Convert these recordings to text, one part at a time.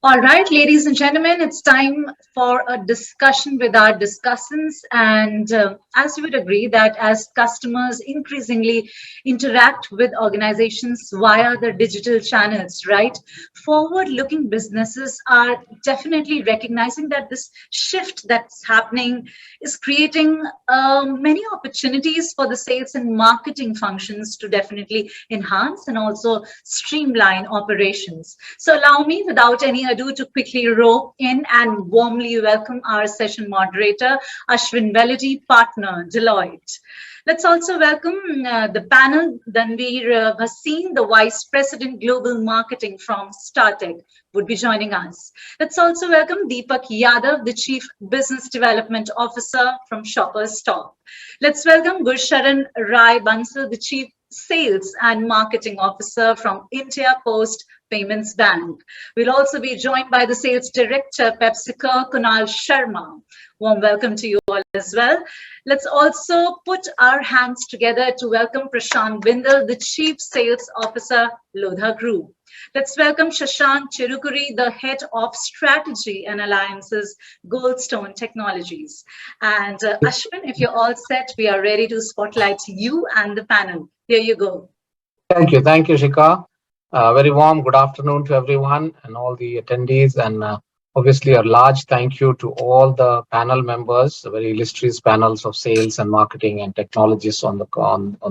All right, ladies and gentlemen, it's time for a discussion with our discussants. And as you would agree, that as customers increasingly interact with organizations via the digital channels, right? Forward looking businesses are definitely recognizing that this shift that's happening is creating many opportunities for the sales and marketing functions to definitely enhance and also streamline operations. So allow me, without any ado, to quickly rope in and warmly welcome our session moderator, Ashwin Velody, partner, Deloitte. Let's also welcome the panel, Danveer Bhasin, the Vice President Global Marketing from StarTech, would be joining us. Let's also welcome Deepak Yadav, the Chief Business Development Officer from Shoppers Stop. Let's welcome Gursharan Rai Bansal, the Chief Sales and Marketing Officer from India Post Payments Bank. We'll also be joined by the Sales Director, PepsiCo, Kunal Sharma. Warm welcome to you all as well. Let's also put our hands together to welcome Prashant Bindal, the Chief Sales Officer, Lodha Group. Let's welcome Shashank Chirukuri, the Head of Strategy and Alliances, Goldstone Technologies. And Ashwin, if you're all set, we are ready to spotlight you and the panel. Here you go. Thank you, Shika. Very warm good afternoon to everyone and all the attendees, and obviously a large thank you to all the panel members, the very illustrious panels of sales and marketing and technologists on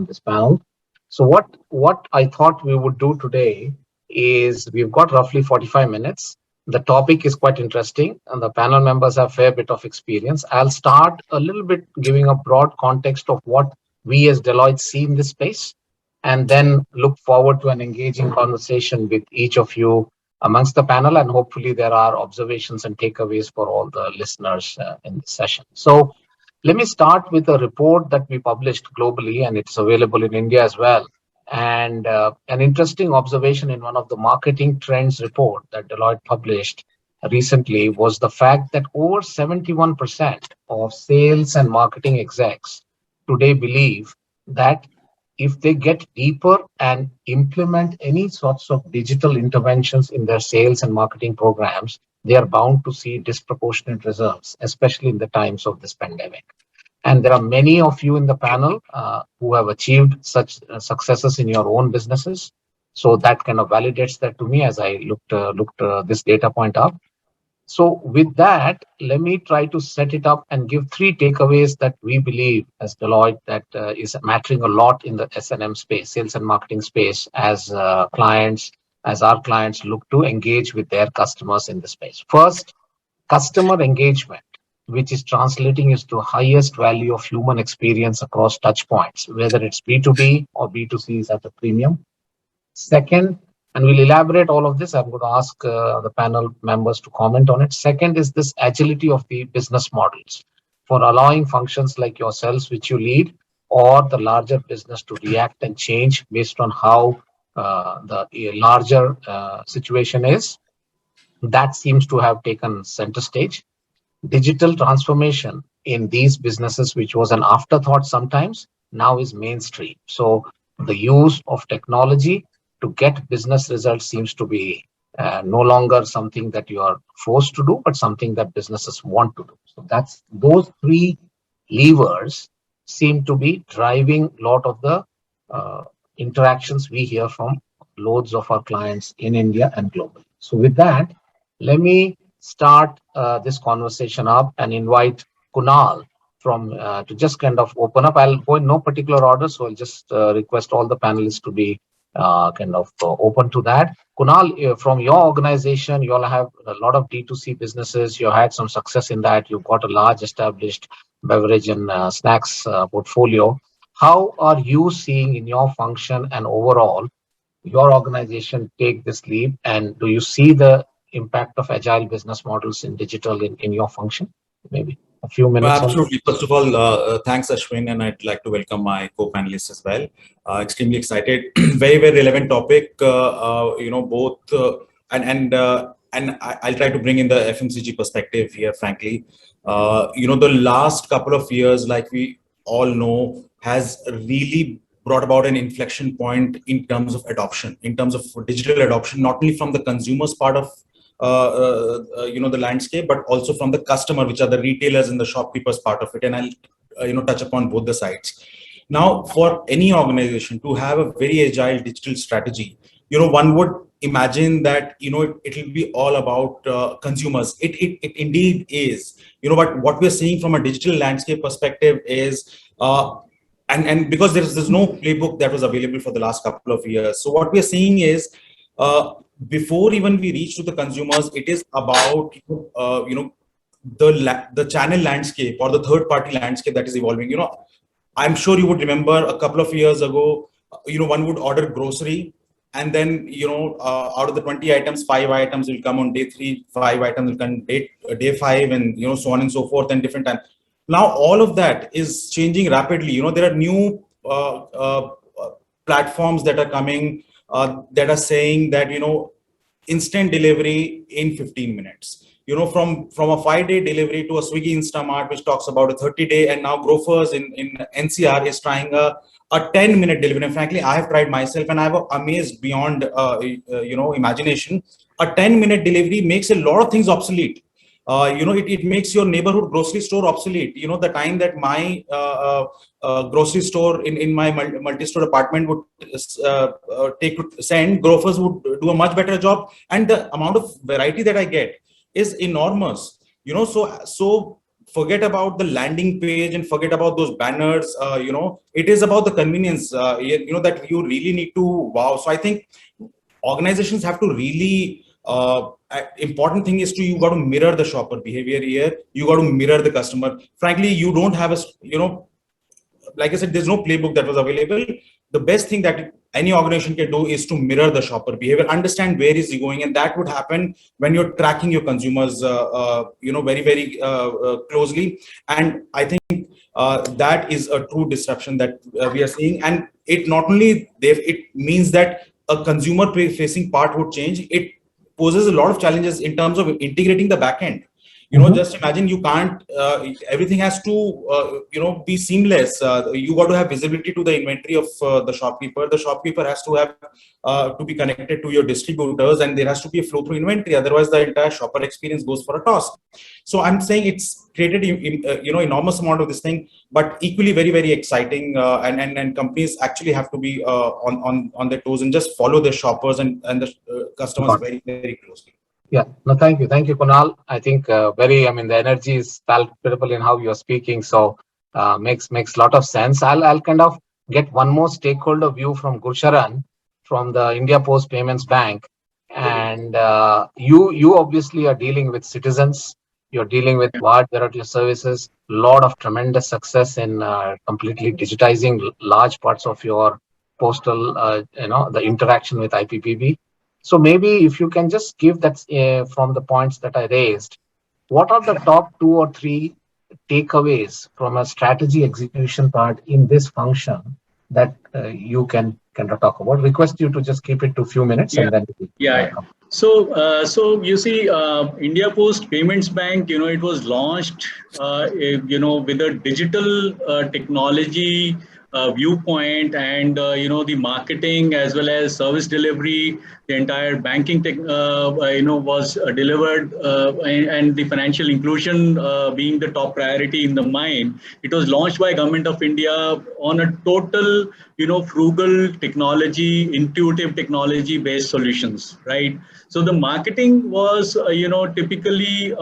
this panel. So what I thought we would do today is we've got roughly 45 minutes. The topic is quite interesting, and the panel members have a fair bit of experience. I'll start a little bit giving a broad context of what we as Deloitte see in this space, and then look forward to an engaging conversation with each of you amongst the panel. And hopefully there are observations and takeaways for all the listeners in this session. So let me start with a report that we published globally, and it's available in India as well. And an interesting observation in one of the marketing trends report that Deloitte published recently was the fact that over 71% of sales and marketing execs today believe that if they get deeper and implement any sorts of digital interventions in their sales and marketing programs, they are bound to see disproportionate results, especially in the times of this pandemic. And there are many of you in the panel who have achieved such successes in your own businesses. So that kind of validates that to me as I looked this data point up. So with that, let me try to set it up and give three takeaways that we believe as Deloitte that is mattering a lot in the S&M space, sales and marketing space, as our clients look to engage with their customers in the space. First, customer engagement, which is translating is to highest value of human experience across touch points, whether it's B2B or B2C is at a premium. Second, and we'll elaborate all of this. I'm going to ask the panel members to comment on it. Second is this agility of the business models for allowing functions like yourselves, which you lead, or the larger business to react and change based on how the larger situation is. That seems to have taken center stage. Digital transformation in these businesses, which was an afterthought sometimes, now is mainstream. So the use of technology to get business results seems to be no longer something that you are forced to do, but something that businesses want to do. So that's those three levers seem to be driving a lot of the interactions we hear from loads of our clients in India and globally. So with that, let me start this conversation up and invite Kunal from to just kind of open up. I'll go in no particular order, so I'll just request all the panelists to be open to that. Kunal, from your organization, you all have a lot of D2C businesses. You had some success in that. You've got a large established beverage and snacks portfolio. How are you seeing in your function and overall your organization take this leap? And do you see the impact of agile business models in digital in your function? Maybe a few minutes. Absolutely. First of all, thanks, Ashwin, and I'd like to welcome my co-panelists as well. Extremely excited. Very, very relevant topic. Both and I'll try to bring in the FMCG perspective here. Frankly, the last couple of years, like we all know, has really brought about an inflection point in terms of adoption, in terms of digital adoption, not only from the consumers part of the landscape, but also from the customer, which are the retailers and the shopkeepers part of it. And I'll touch upon both the sides. Now, for any organization to have a very agile digital strategy, one would imagine that it will be all about consumers. It indeed is. But what we're seeing from a digital landscape perspective is and because there's no playbook that was available for the last couple of years. So what we're seeing is before even we reach to the consumers, it is about the channel landscape or the third party landscape that is evolving. I'm sure you would remember a couple of years ago, one would order grocery, and then out of the 20 items, 5 items will come on day 3, 5 items will come day 5, and so on and so forth, and different time. Now all of that is changing rapidly. There are new platforms that are coming that are saying that instant delivery in 15 minutes. From a 5-day delivery to a Swiggy Instamart, which talks about a 30-day, and now Grofers in NCR is trying a 10-minute delivery. And frankly, I have tried myself, and I was amazed beyond imagination. A 10-minute delivery makes a lot of things obsolete. It makes your neighborhood grocery store obsolete. The time that my grocery store in my multi-store apartment would take to send, Grofers would do a much better job, and the amount of variety that I get is enormous. So forget about the landing page and forget about those banners. It is about the convenience. That you really need to wow. So I think organizations have to really. Important thing is you got to mirror the shopper behavior here. You got to mirror the customer. Frankly, you don't have like I said, there's no playbook that was available. The best thing that any organization can do is to mirror the shopper behavior, understand where is he going, and that would happen when you're tracking your consumers, very, very closely. And I think that is a true disruption that we are seeing. And it not only it means that a consumer facing part would change. It poses a lot of challenges in terms of integrating the backend. Just imagine you can't, everything has to, be seamless. You got to have visibility to the inventory of the shopkeeper. The shopkeeper has to have to be connected to your distributors, and there has to be a flow through inventory. Otherwise, the entire shopper experience goes for a toss. So I'm saying it's created, enormous amount of this thing, but equally very, very exciting. And companies actually have to be on their toes and just follow their shoppers and the customers very, very closely. Yeah, no, thank you, Kunal. I think the energy is palpable in how you're speaking, so makes a lot of sense. I'll kind of get one more stakeholder view from Gurcharan from the India Post Payments Bank, and you obviously are dealing with citizens. You're dealing with wide variety of services. A lot of tremendous success in completely digitizing large parts of your postal, the interaction with IPPB. So maybe if you can just give that from the points that I raised, what are the top 2 or 3 takeaways from a strategy execution part in this function that you can talk about? Request you to just keep it to a few minutes and then. So you see, India Post Payments Bank, it was launched, with a digital technology viewpoint, and the marketing as well as service delivery, the entire banking tech, was delivered, and the financial inclusion being the top priority in the mind. It was launched by Government of India on a total frugal technology, intuitive technology based solutions, right? So the marketing was typically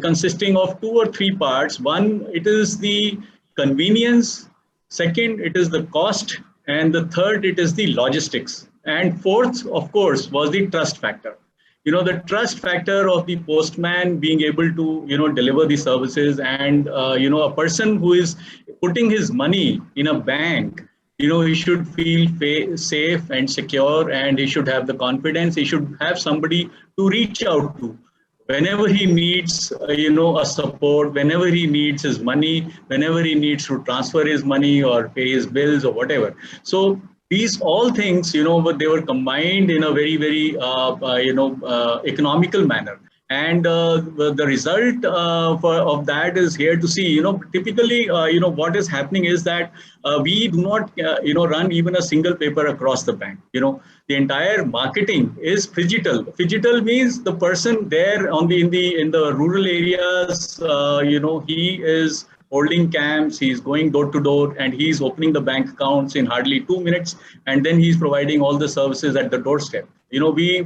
consisting of 2 or 3 parts. One, it is the convenience. Second, it is the cost. And the third, it is the logistics. And fourth, of course, was the trust factor. The trust factor of the postman being able to, deliver the services, and, a person who is putting his money in a bank, he should feel safe and secure, and he should have the confidence. He should have somebody to reach out to whenever he needs, a support, whenever he needs his money, whenever he needs to transfer his money or pay his bills or whatever. So these all things, they were combined in a very, very, economical manner. And the result of that is here to see. Typically, what is happening is that we do not, run even a single paper across the bank. The entire marketing is phygital. Phygital means the person there in the rural areas, he is holding camps, he's going door to door, and he's opening the bank accounts in hardly 2 minutes, and then he's providing all the services at the doorstep.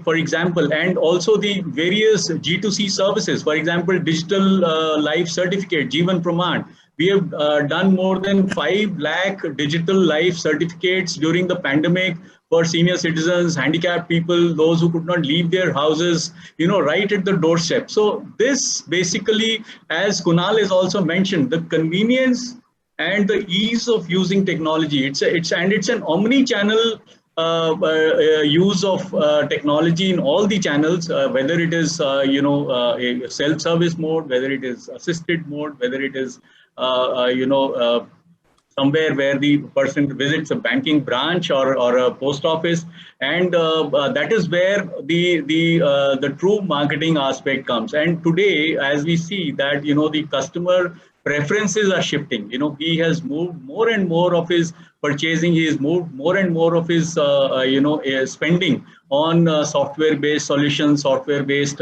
For example, and also the various G2C services, for example, digital life certificate, Jeevan Praman. We have done more than 5 lakh digital life certificates during the pandemic for senior citizens, handicapped people, those who could not leave their houses, right at the doorstep. So this basically, as Kunal has also mentioned, the convenience and the ease of using technology. It's an omni-channel use of technology in all the channels, whether it is a self-service mode, whether it is assisted mode, whether it is somewhere where the person visits a banking branch or a post office, and that is where the true marketing aspect comes. And today, as we see that the customer preferences are shifting. He has moved more and more of his purchasing. He has moved more and more of his spending on software-based solutions, software-based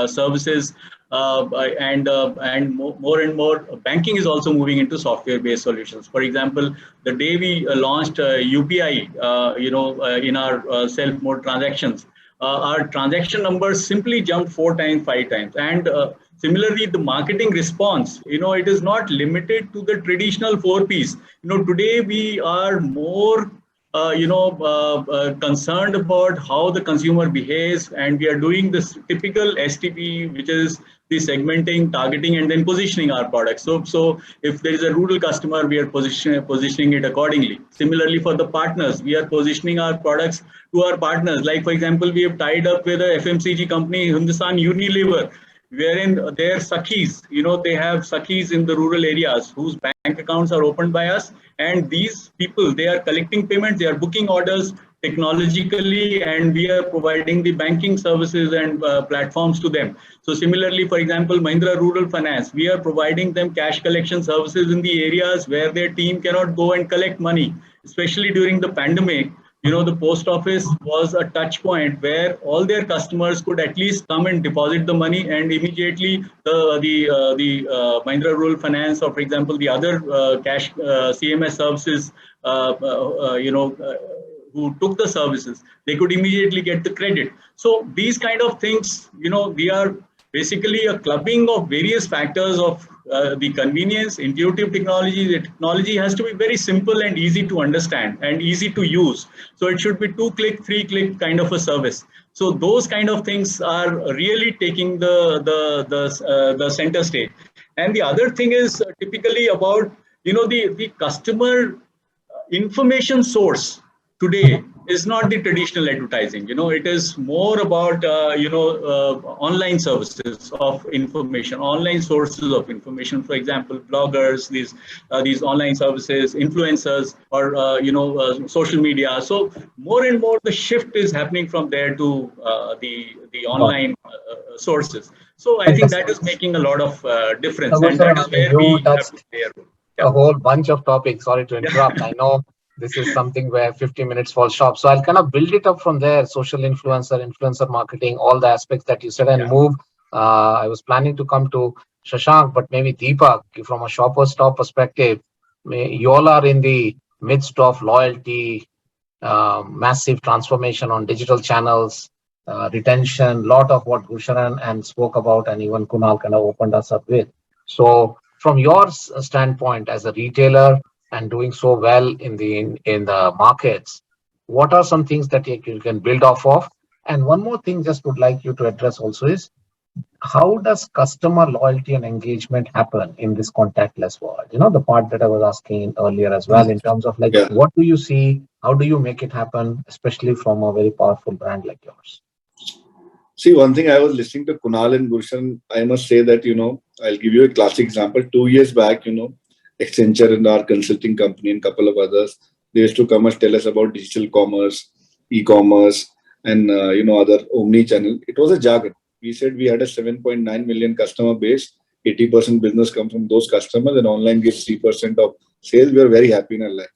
services. And more and more banking is also moving into software-based solutions. For example, the day we launched UPI, in our self-mode transactions, our transaction numbers simply jumped 4 times, 5 times. And similarly, the marketing response, it is not limited to the traditional 4 Ps. Today we are more concerned about how the consumer behaves, and we are doing this typical STP, which is the segmenting, targeting, and then positioning our products. So if there is a rural customer, we are positioning it accordingly. Similarly, for the partners, we are positioning our products to our partners. Like, for example, we have tied up with a FMCG company, Hindustan Unilever, wherein their Sakhis, they have Sakhis in the rural areas whose bank accounts are opened by us. And these people, they are collecting payments, they are booking orders technologically, and we are providing the banking services and platforms to them. So similarly, for example, Mahindra Rural Finance, we are providing them cash collection services in the areas where their team cannot go and collect money, especially during the pandemic. The post office was a touch point where all their customers could at least come and deposit the money, and immediately the Mahindra Rural Finance, or for example, the other cash CMS services, who took the services, they could immediately get the credit. So these kind of things, we are basically a clubbing of various factors of the convenience, intuitive technology. The technology has to be very simple and easy to understand and easy to use. So it should be 2-click, 3-click kind of a service. So those kind of things are really taking the center stage. And the other thing is typically about the customer information source today is not the traditional advertising. It is more about online services of information, online sources of information. For example, bloggers, these online services, influencers, or social media. So more and more the shift is happening from there to the online sources. So I think that is making a lot of difference, and that is where we have to play a role. A whole bunch of topics. Sorry to interrupt. I know this is something where 50 minutes falls short. So I'll kind of build it up from there. Social influencer marketing, all the aspects that you said, and move. I was planning to come to Shashank, but maybe Deepak, from a shopper stop perspective, you all are in the midst of loyalty, massive transformation on digital channels, retention, lot of what Bhushan and spoke about, and even Kunal kind of opened us up with. So from your standpoint as a retailer and doing so well in the markets, what are some things that you can build off of? And one more thing just would like you to address also is, how does customer loyalty and engagement happen in this contactless world? The part that I was asking earlier as well, in terms of what do you see? How do you make it happen, especially from a very powerful brand like yours? See, one thing, I was listening to Kunal and Gulshan. I must say that, I'll give you a classic example. 2 years back, Accenture and our consulting company and a couple of others, they used to come and tell us about digital commerce, e-commerce, and, other omni-channel. It was a jargon. We said we had a 7.9 million customer base. 80% business comes from those customers, and online gives 3% of sales. We are very happy in our life.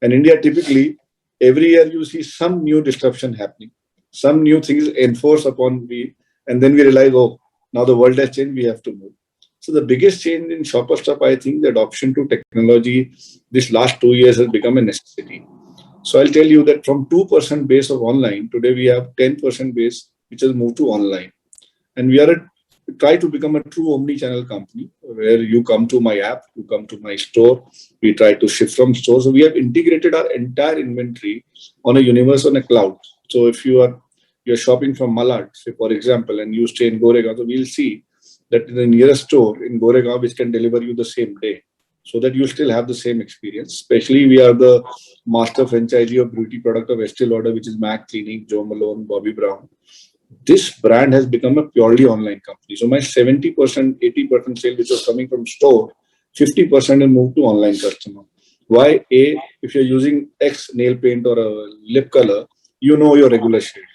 And India, typically, every year you see some new disruption happening, some new things enforced upon we, and then we realize, oh, now the world has changed, we have to move. So the biggest change in Shopper Stop, I think, the adoption to technology this last 2 years has become a necessity. So I'll tell you that from 2% base of online, today we have 10% base which has moved to online. And we are try to become a true omni-channel company where you come to my app, you come to my store, we try to ship from store. So we have integrated our entire inventory on a universe on a cloud. So if you're shopping from Malad, say for example, and you stay in Goregaon, so we'll see that in the nearest store in Goregaon which can deliver you the same day, so that you still have the same experience. Especially we are the master franchisee of beauty product of Estee Lauder, which is MAC Clinique, Jo Malone, Bobbi Brown. This brand has become a purely online company. So my 70%, 80% sale which was coming from store, 50% has moved to online customer. Why? If you're using X nail paint or a lip color, you know your regular shade.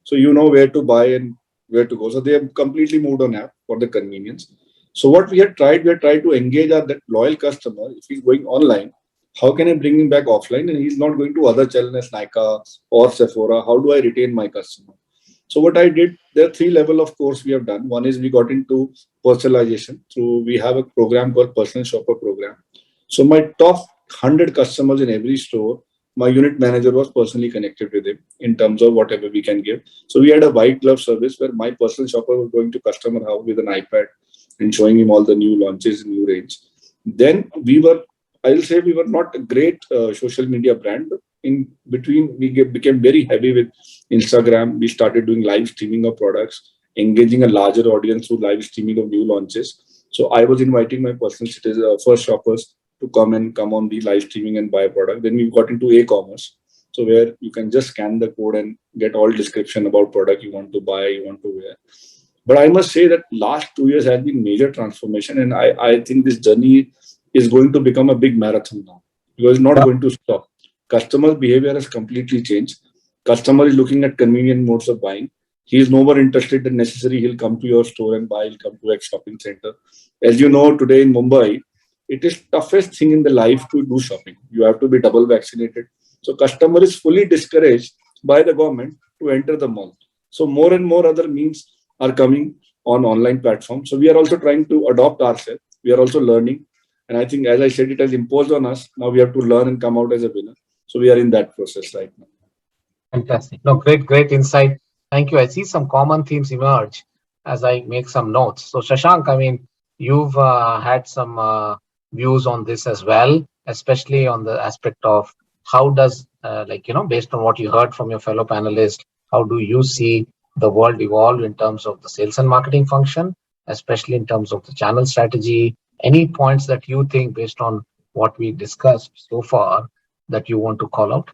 So you know where to buy and where to go. So they have completely moved on app for the convenience. So what we had tried to engage that loyal customer. If he's going online, how can I bring him back offline? And he's not going to other channels like Nykaa or Sephora. How do I retain my customer? So what I did, there are 3 levels of course we have done. One is we got into personalization through, we have a program called Personal Shopper Program. So my top 100 customers in every store, my unit manager was personally connected with him in terms of whatever we can give. So we had a white glove service where my personal shopper was going to customer house with an iPad and showing him all the new launches, new range. Then I'll say we were not a great social media brand, but in between we became very heavy with Instagram. We started doing live streaming of products, engaging a larger audience through live streaming of new launches. So I was inviting my personal citizens, first shoppers to come on the live streaming and buy a product. Then we got into e-commerce. So where you can just scan the code and get all description about product you want to buy, you want to wear. But I must say that last 2 years has been major transformation. And I think this journey is going to become a big marathon now, because it's not going to stop. Customer behavior has completely changed. Customer is looking at convenient modes of buying. He is no more interested in necessary. He'll come to your store and buy. He'll come to a shopping center. As you know, today in Mumbai, it is toughest thing in the life to do shopping. You have to be double vaccinated. So customer is fully discouraged by the government to enter the mall. So more and more other means are coming on online platforms. So we are also trying to adopt ourselves. We are also learning. And I think, as I said, it has imposed on us. Now we have to learn and come out as a winner. So we are in that process right now. Fantastic. No, great insight. Thank you. I see some common themes emerge as I make some notes. So Shashank, I mean, you've had some views on this as well, especially on the aspect of how does, based on what you heard from your fellow panelists, how do you see the world evolve in terms of the sales and marketing function, especially in terms of the channel strategy? Any points that you think, based on what we discussed so far, that you want to call out?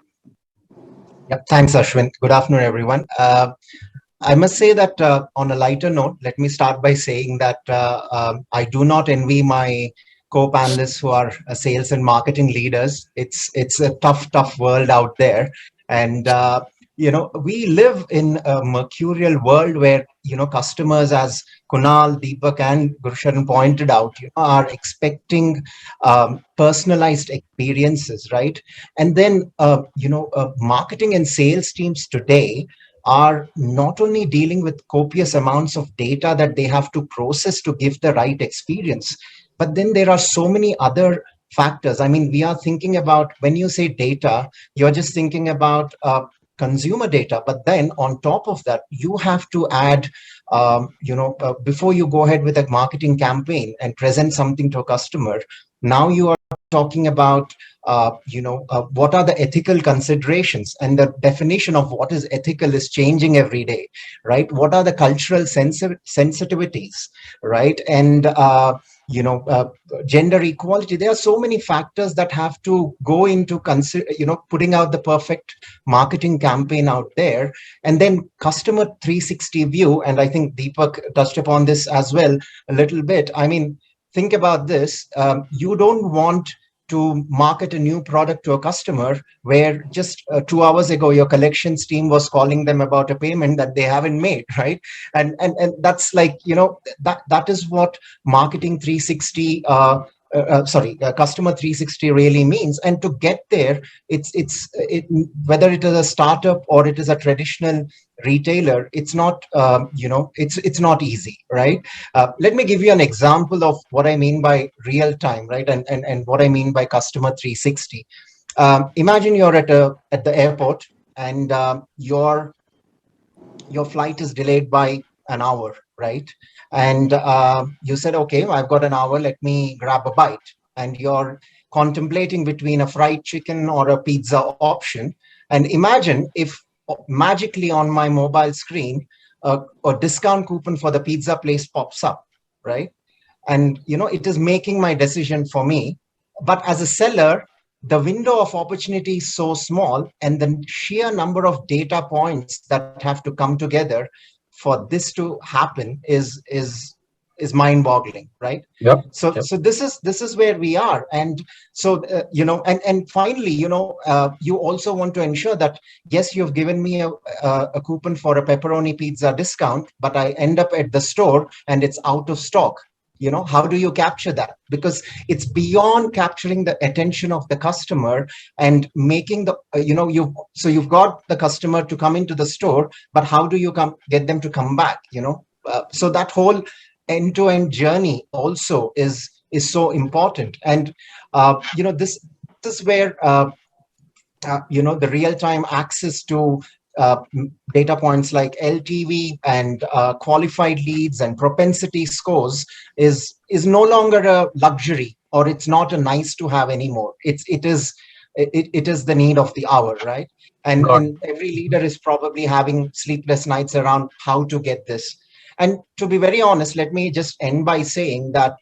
Yeah, thanks, Ashwin. Good afternoon, everyone. I must say that on a lighter note, let me start by saying that I do not envy my co-panelists who are sales and marketing leaders. It's a tough world out there. And, we live in a mercurial world where, customers, as Kunal, Deepak, and Gurusharan pointed out, are expecting personalized experiences, right? And then, marketing and sales teams today are not only dealing with copious amounts of data that they have to process to give the right experience, but then there are so many other factors. I mean, we are thinking about, when you say data, you're just thinking about consumer data, but then on top of that, you have to add, before you go ahead with a marketing campaign and present something to a customer, now you are talking about, what are the ethical considerations, and the definition of what is ethical is changing every day, right? What are the cultural sensitivities, right? And, gender equality. There are so many factors that have to go into putting out the perfect marketing campaign out there. And then customer 360 view, and I think Deepak touched upon this as well a little bit. I mean, think about this. You don't want to market a new product to a customer where just 2 hours ago your collections team was calling them about a payment that they haven't made, right? And that's like, that is what marketing 360 customer 360 really means. And to get there, whether it is a startup or it is a traditional retailer, it's not it's not easy, right? Let me give you an example of what I mean by real time, right? And what I mean by customer 360. Imagine you're at the airport, and your flight is delayed by an hour, right? And you said, okay, I've got an hour, let me grab a bite. And you're contemplating between a fried chicken or a pizza option. And imagine if magically on my mobile screen, a discount coupon for the pizza place pops up, right? And, it is making my decision for me. But as a seller, the window of opportunity is so small, and the sheer number of data points that have to come together for this to happen is mind-boggling, right? Yep. So this is where we are. And so and finally, you also want to ensure that, yes, you've given me a coupon for a pepperoni pizza discount, but I end up at the store and it's out of stock. How do you capture that? Because it's beyond capturing the attention of the customer and making the you've got the customer to come into the store, but how do you get them to come back? So that whole end-to-end journey also is so important. And this is where the real-time access to data points like LTV and qualified leads and propensity scores is no longer a luxury, or it's not a nice to have anymore. It is the need of the hour, right? And every leader is probably having sleepless nights around how to get this. And to be very honest, let me just end by saying that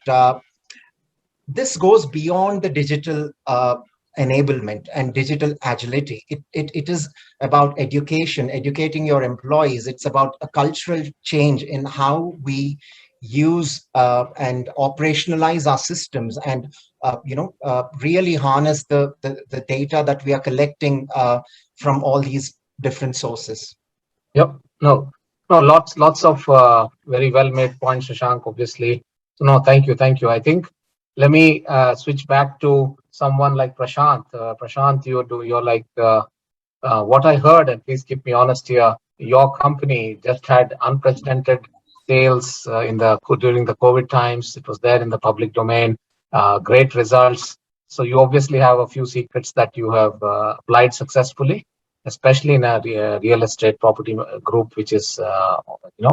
this goes beyond the digital enablement and digital agility. It is about educating your employees. It's about a cultural change in how we use and operationalize our systems, and really harness the data that we are collecting from all these different sources. Yep. No, lots of very well made points, Shashank, obviously. So no, thank you. I think let me switch back to someone like Prashant. Prashant, you're like what I heard, and please keep me honest here. Your company just had unprecedented sales during the COVID times. It was there in the public domain. Great results. So you obviously have a few secrets that you have applied successfully, especially in a real estate property group, which is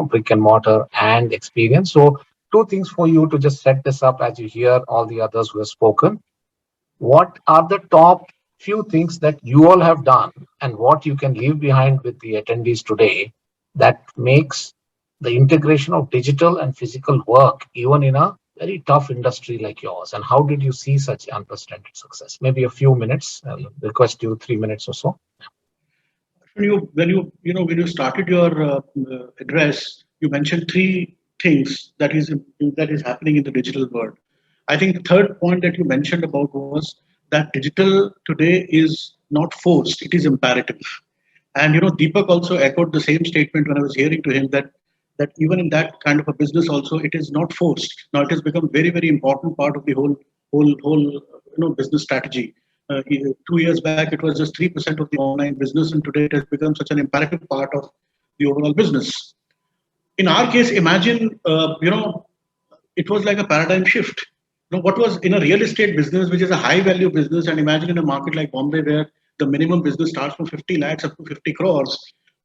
brick and mortar and experience. So two things for you to just set this up as you hear all the others who have spoken. What are the top few things that you all have done, and what you can leave behind with the attendees today that makes the integration of digital and physical work even in a very tough industry like yours? And how did you see such unprecedented success? Maybe a few minutes. I'll request you 3 minutes or so. When you started your address, you mentioned three things that is happening in the digital world. I think the third point that you mentioned about was that digital today is not forced; it is imperative. And Deepak also echoed the same statement when I was hearing to him that even in that kind of a business also it is not forced. Now it has become very, very important part of the whole business strategy. 2 years back, it was just 3% of the online business, and today it has become such an imperative part of the overall business. In our case, imagine, it was like a paradigm shift. What was in a real estate business, which is a high value business, and imagine in a market like Bombay, where the minimum business starts from 50 lakhs up to 50 crores.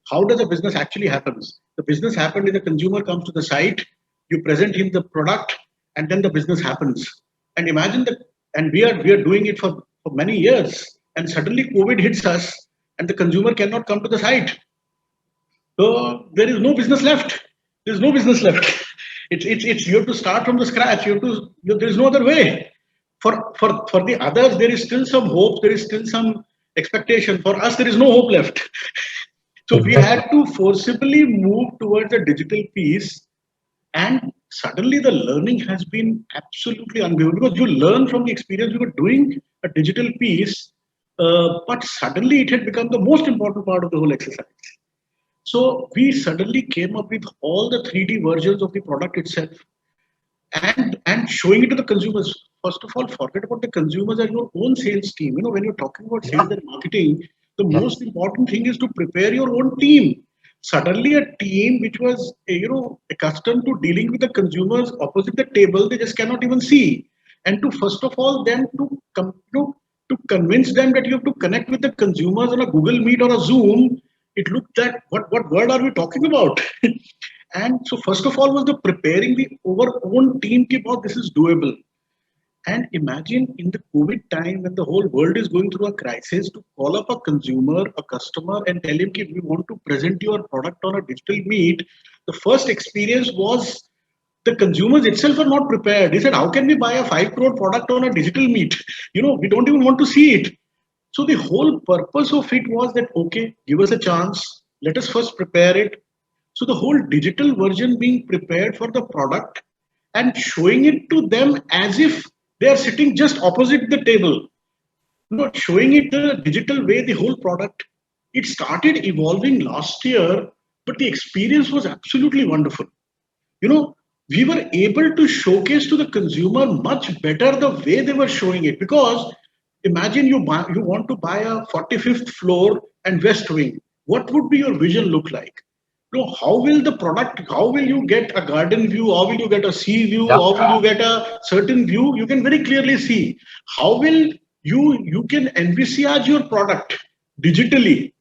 How does a business actually happens? The business happens when the consumer comes to the site, you present him the product, and then the business happens. And imagine that, and we are doing it for many years, and suddenly COVID hits us, and the consumer cannot come to the site. So there is no business left. There's no business left. It's you have to start from the scratch. There is no other way. For the others, there is still some hope. There is still some expectation. For us, there is no hope left. So we had to forcibly move towards a digital piece and suddenly the learning has been absolutely unbelievable because you learn from the experience. We were doing a digital piece, but suddenly it had become the most important part of the whole exercise. So we suddenly came up with all the 3D versions of the product itself and showing it to the consumers. First of all, forget about the consumers and your own sales team. You know, when you're talking about sales and marketing, the Yeah. most important thing is to prepare your own team. Suddenly, a team which was accustomed to dealing with the consumers opposite the table, they just cannot even see. And to first of all, then to convince them that you have to connect with the consumers on a Google Meet or a Zoom, it looked at what word are we talking about? And so first of all was the preparing the our own team ki bahut this is doable. And imagine in the COVID time when the whole world is going through a crisis, to call up a consumer, a customer, and tell him that we want to present your product on a digital meet. The first experience was the consumers itself are not prepared. They said, how can we buy a 5 crore product on a digital meet? We don't even want to see it. So the whole purpose of it was that, okay, give us a chance. Let us first prepare it. So the whole digital version being prepared for the product and showing it to them as if they are sitting just opposite the table. Showing it the digital way, the whole product. It started evolving last year, but the experience was absolutely wonderful. We were able to showcase to the consumer much better the way they were showing it, because imagine you want to buy a 45th floor and west wing. What would be your vision look like? How will the product, how will you get a garden view? How will you get a sea view? Yeah. How will you get a certain view? You can very clearly see. How will you can envisage your product digitally?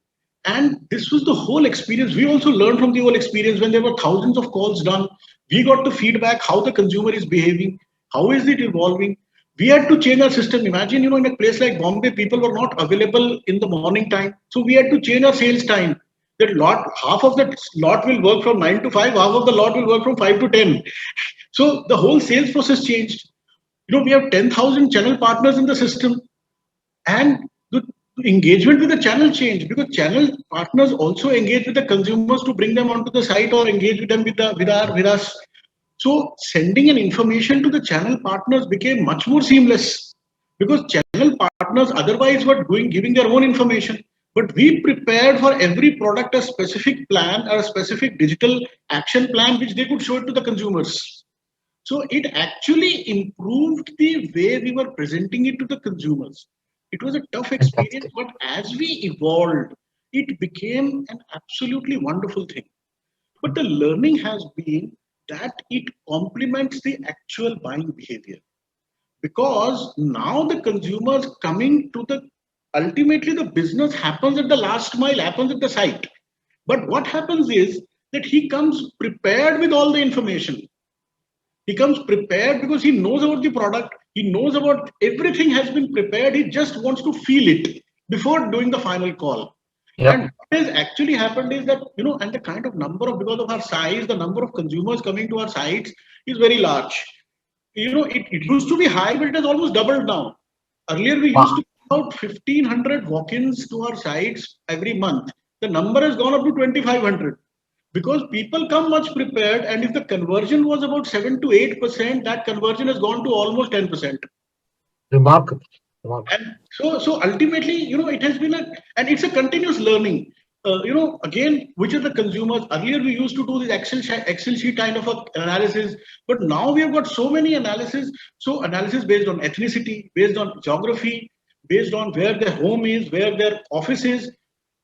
And this was the whole experience. We also learned from the whole experience when there were thousands of calls done. We got the feedback how the consumer is behaving, how is it evolving. We had to change our system. Imagine, in a place like Bombay, people were not available in the morning time. So we had to change our sales time. Half of the lot will work from 9 to 5, half of the lot will work from 5 to 10. So the whole sales process changed. We have 10,000 channel partners in the system. And the engagement with the channel changed because channel partners also engage with the consumers to bring them onto the site or engage with them with us. So sending an information to the channel partners became much more seamless because channel partners otherwise were giving their own information. But we prepared for every product a specific plan or a specific digital action plan which they could show it to the consumers. So it actually improved the way we were presenting it to the consumers. It was a tough experience, but as we evolved, it became an absolutely wonderful thing. But the learning has been that it complements the actual buying behavior. Because now the consumers coming to ultimately the business happens at the last mile, happens at the site. But what happens is that he comes prepared with all the information. He comes prepared because he knows about the product. He knows about everything has been prepared. He just wants to feel it before doing the final call. Yeah. And what has actually happened is that, and the kind of because of our size, the number of consumers coming to our sites is very large. It used to be high, but it has almost doubled now. Earlier, we used to get about 1,500 walk-ins to our sites every month. The number has gone up to 2,500. Because people come much prepared, and if the conversion was about 7 to 8%, that conversion has gone to almost 10%. Remarkable. And so ultimately, it has been and it's a continuous learning. Again, which are the consumers? Earlier, we used to do this Excel sheet kind of analysis, but now we have got so many analysis. So analysis based on ethnicity, based on geography, based on where their home is, where their office is.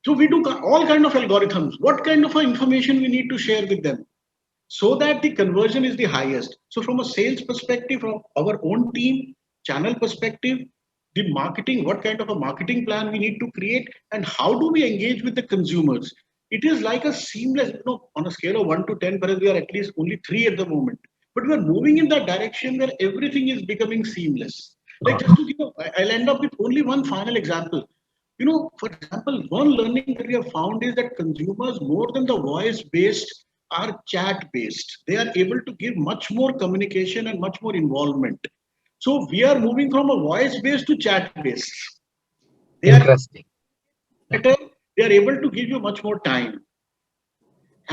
So we do all kind of algorithms. What kind of information we need to share with them so that the conversion is the highest. So from a sales perspective, from our own team, channel perspective, the marketing, what kind of a marketing plan we need to create, and how do we engage with the consumers? It is like a seamless, on a scale of 1 to 10, perhaps we are at least only 3 at the moment. But we are moving in that direction where everything is becoming seamless. Like just to give, I'll end up with only one final example. For example, one learning that we have found is that consumers, more than the voice-based, are chat-based. They are able to give much more communication and much more involvement. So we are moving from a voice-based to chat-based. Interesting. They are able to give you much more time.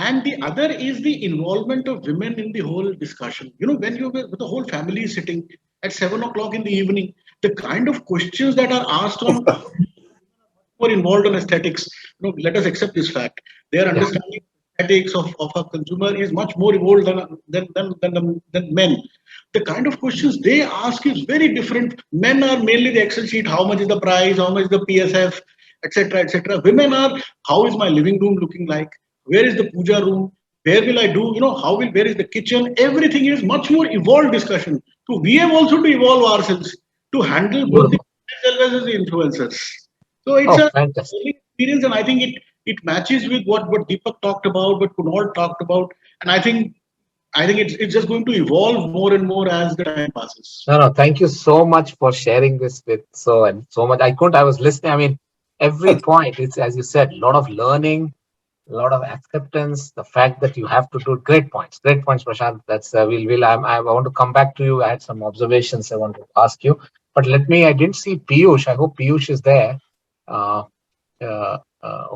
And the other is the involvement of women in the whole discussion. When the whole family is sitting at 7 o'clock in the evening, the kind of questions that are asked on more involved in aesthetics. Let us accept this fact. Their understanding of aesthetics of a consumer is much more evolved than men. The kind of questions they ask is very different. Men are mainly the Excel sheet, how much is the price, how much is the PSF, etc., etc. Women are, how is my living room looking like? Where is the puja room? Where will I do? Where is the kitchen? Everything is much more evolved discussion. So we have also to evolve ourselves to handle both the as well as the influencers. So it's Oh, a fantastic. learning experience, and I think it matches with what Deepak talked about, what Kunal talked about, and I think it's just going to evolve more and more as the time passes. No, thank you so much for sharing this with so much. I was listening. I mean, every point, it's as you said, a lot of learning, a lot of acceptance, the fact that you have to do great points, Prashant. That's I want to come back to you. I had some observations I want to ask you, but I didn't see Piyush. I hope Piyush is there.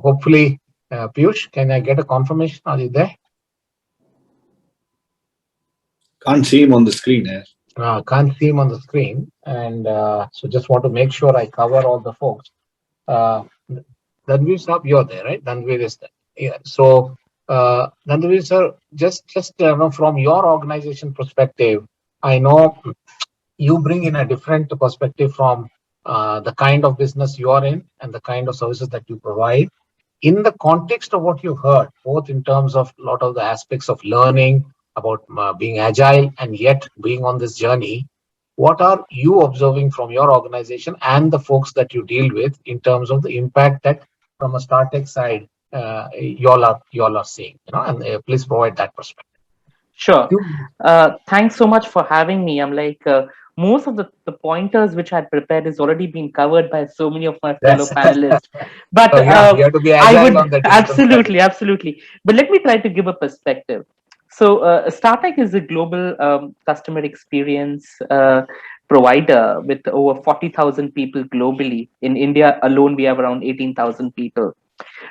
Hopefully, Piyush, can I get a confirmation? Are you there? Can't see him on the screen. Can't see him on the screen, and so just want to make sure I cover all the folks. Dhanvir sir, you're there, right? Dhanvir is there. Yeah. So, Dhanvir sir, just from your organization perspective, I know you bring in a different perspective from the kind of business you are in and the kind of services that you provide. In the context of what you heard, both in terms of a lot of the aspects of learning about being agile and yet being on this journey, what are you observing from your organization and the folks that you deal with in terms of the impact that from a StarTech side y'all are seeing? And please provide that perspective. Sure. Thanks so much for having me. I'm like, most of the pointers which I had prepared is already been covered by so many of my fellow panelists. But so, you have to be agile I would on that absolutely. But let me try to give a perspective. So StarTech is a global customer experience provider with over 40,000 people globally. In India alone, we have around 18,000 people.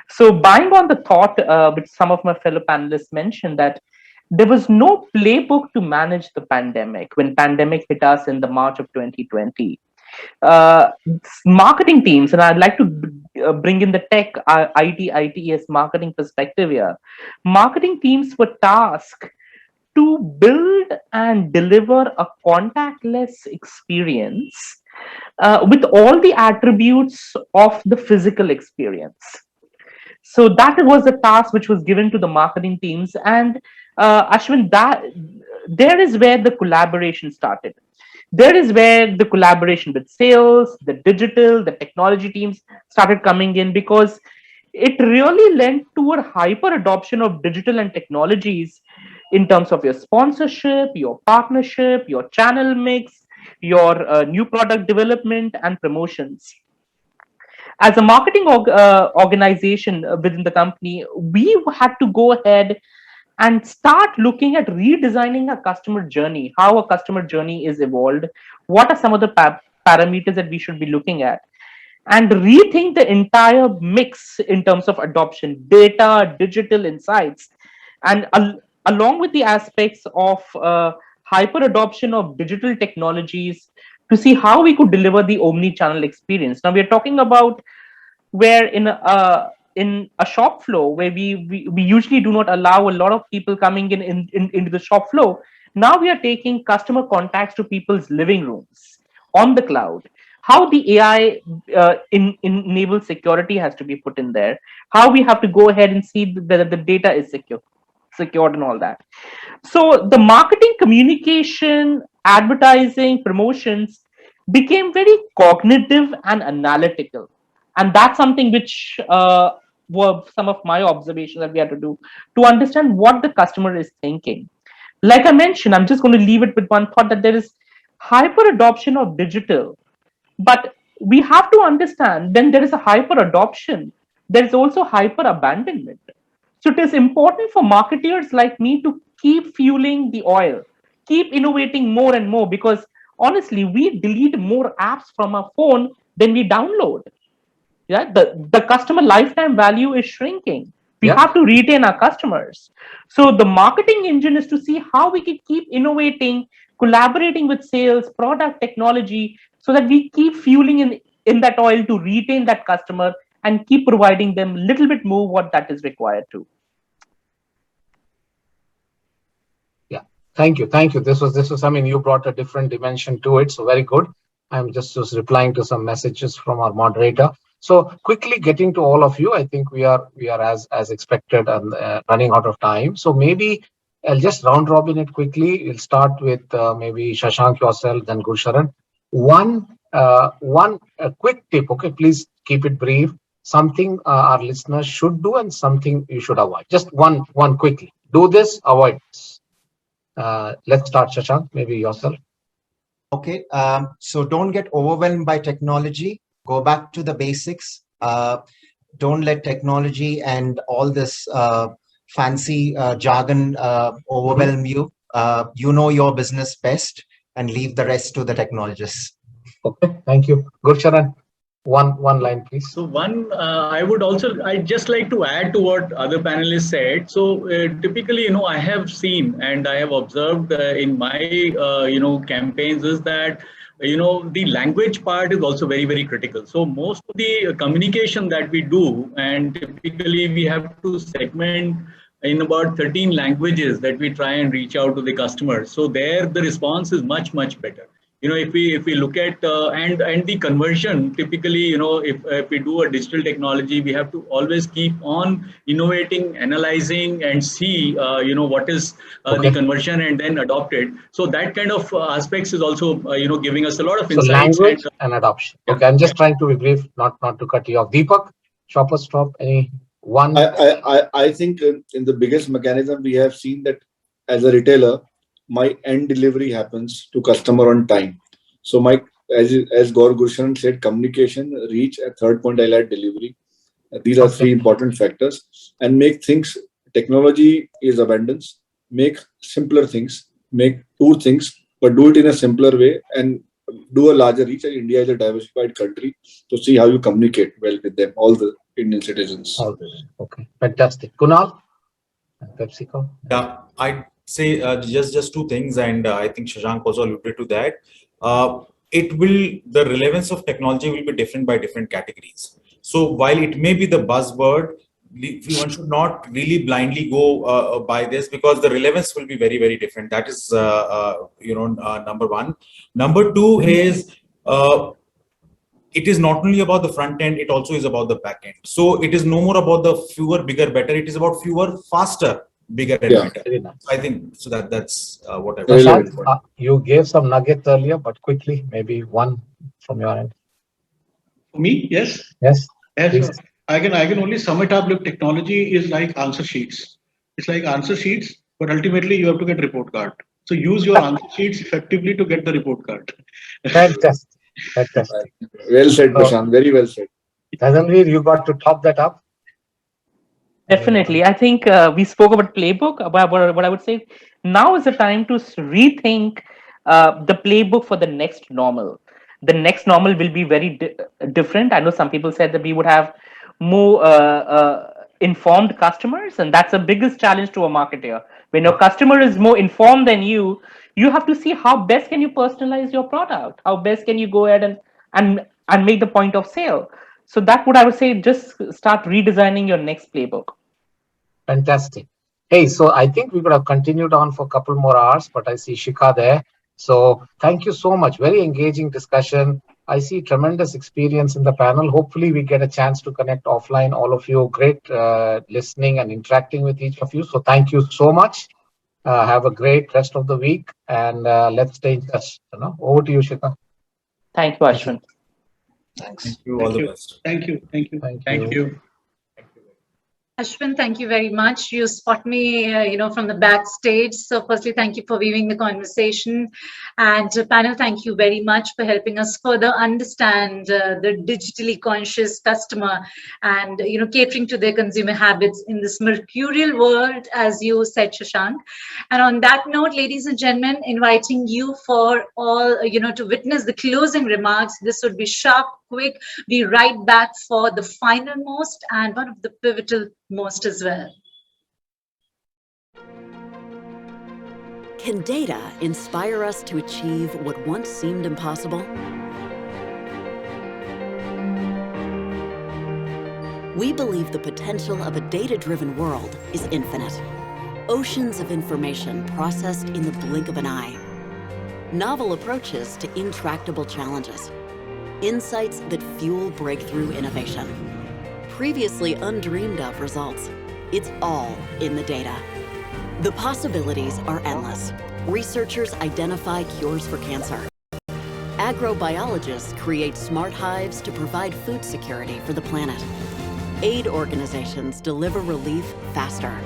So buying on the thought, which some of my fellow panelists mentioned, that there was no playbook to manage the pandemic when pandemic hit us in the March of 2020. Marketing teams, and I'd like to bring in the tech, ITES marketing perspective here. Marketing teams were tasked to build and deliver a contactless experience with all the attributes of the physical experience. So that was the task which was given to the marketing teams. And Ashwin, there is where the collaboration started. There is where the collaboration with sales, the digital, the technology teams started coming in, because it really lent to a hyper adoption of digital and technologies in terms of your sponsorship, your partnership, your channel mix, your new product development and promotions. As a marketing organization within the company, we had to go ahead and start looking at redesigning a customer journey, how a customer journey is evolved, what are some of the parameters that we should be looking at, and rethink the entire mix in terms of adoption, data, digital insights, and along with the aspects of hyper adoption of digital technologies to see how we could deliver the omni-channel experience. Now we're talking about where in a shop floor where we usually do not allow a lot of people coming into the shop floor. Now we are taking customer contacts to people's living rooms on the cloud. How the AI enabled security has to be put in there. How we have to go ahead and see whether the data is secured and all that. So the marketing, communication, advertising, promotions became very cognitive and analytical. And that's something which were some of my observations that we had to do to understand what the customer is thinking. Like I mentioned, I'm just going to leave it with one thought, that there is hyper adoption of digital, but we have to understand when there is a hyper adoption, there is also hyper abandonment. So it is important for marketers like me to keep fueling the oil, keep innovating more and more, because honestly, we delete more apps from our phone than we download. Yeah, the customer lifetime value is shrinking. We Yeah. have to retain our customers. So the marketing engine is to see how we can keep innovating, collaborating with sales, product, technology, so that we keep fueling in that oil to retain that customer and keep providing them a little bit more what that is required to. Thank you. Thank you. This was, I mean, you brought a different dimension to it. So very good. I'm just replying to some messages from our moderator. So quickly getting to all of you, I think we are as expected and running out of time. So maybe I'll just round robin it quickly. We'll start with maybe Shashank, yourself, then Gulsharan. One quick tip. Okay, please keep it brief. Something our listeners should do and something you should avoid. Just one quickly. Do this, avoid this. Let's start, Shashank, maybe yourself. Okay, so don't get overwhelmed by technology. Go back to the basics. Don't let technology and all this fancy jargon overwhelm you. You know your business best and leave the rest to the technologists. Okay, thank you. Gulsharan, one line, please. So I'd just like to add to what other panelists said. So typically, I have seen and I have observed in my, campaigns is that, the language part is also very, very critical. So most of the communication that we do, and typically we have to segment in about 13 languages that we try and reach out to the customers. So there the response is much, much better. If we look at and the conversion, typically, if we do a digital technology, we have to always keep on innovating, analyzing, and see, what is the conversion, and then adopt it. So that kind of aspects is also, giving us a lot of So insights. language and adoption. Okay, I'm just trying to be brief, not to cut you off. Deepak, Shoppers Stop, any one? I think in the biggest mechanism we have seen that as a retailer, my end delivery happens to customer on time. So as Gaur Gulsharan said, communication, reach, a third point I'll add delivery. These are three important factors. And make things, technology is abundance. Make simpler things, make two things, but do it in a simpler way and do a larger reach. And India is a diversified country. So see how you communicate well with them, all the Indian citizens. Okay, fantastic. Kunal, PepsiCo. Yeah, I'd say just two things, and I think Shashank also alluded to that. The relevance of technology will be different by different categories. So while it may be the buzzword, one should not really blindly go by this, because the relevance will be very, very different. That is, number one. Number two is, it is not only about the front end, it also is about the back end. So it is no more about the fewer, bigger, better. It is about fewer, faster, bigger, and better. I think so. That's what I was. You gave some nuggets earlier, but quickly, maybe one from your end. For me, yes. Yes. Yes. I can only sum it up. Look, technology is like answer sheets. It's like answer sheets, but ultimately you have to get report card. So use your answer sheets effectively to get the report card. Fantastic. Fantastic. Well said, Prashant. Very well said. Tanvir, you got to top that up. Definitely. I think we spoke about playbook, about what I would say. Now is the time to rethink the playbook for the next normal. The next normal will be very different. I know some people said that we would have more informed customers, and that's the biggest challenge to a marketer. When your customer is more informed than you have to see how best can you personalize your product, how best can you go ahead and make the point of sale. So that's what I would say, just start redesigning your next playbook. Fantastic. Hey, so I think we could have continued on for a couple more hours, but I see Shikha there. So thank you so much. Very engaging discussion. I see tremendous experience in the panel. Hopefully we get a chance to connect offline, all of you. Great listening and interacting with each of you. So thank you so much. Have a great rest of the week, and let's stay in touch. Over to you, Shikha. Thank you, Ashwin. Thanks. Thank you. All the best. Thank you. Thank you. Ashwin, thank you very much. You spot me, from the backstage. So firstly, thank you for weaving the conversation. And panel, thank you very much for helping us further understand the digitally conscious customer and, catering to their consumer habits in this mercurial world, as you said, Shashank. And on that note, ladies and gentlemen, inviting you for all, to witness the closing remarks. This would be sharp, quick. Be right back for the final most and one of the pivotal most as well. Can data inspire us to achieve what once seemed impossible? We believe the potential of a data-driven world is infinite. Oceans of information processed in the blink of an eye. Novel approaches to intractable challenges. Insights that fuel breakthrough innovation. Previously undreamed of results. It's all in the data. The possibilities are endless. Researchers identify cures for cancer. Agrobiologists create smart hives to provide food security for the planet. Aid organizations deliver relief faster.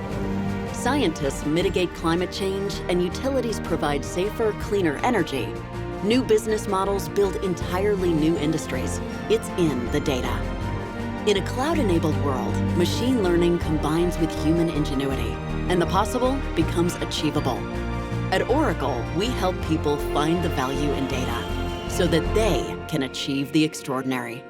Scientists mitigate climate change, and utilities provide safer, cleaner energy. New business models build entirely new industries. It's in the data. In a cloud-enabled world, machine learning combines with human ingenuity, and the possible becomes achievable. At Oracle, we help people find the value in data so that they can achieve the extraordinary.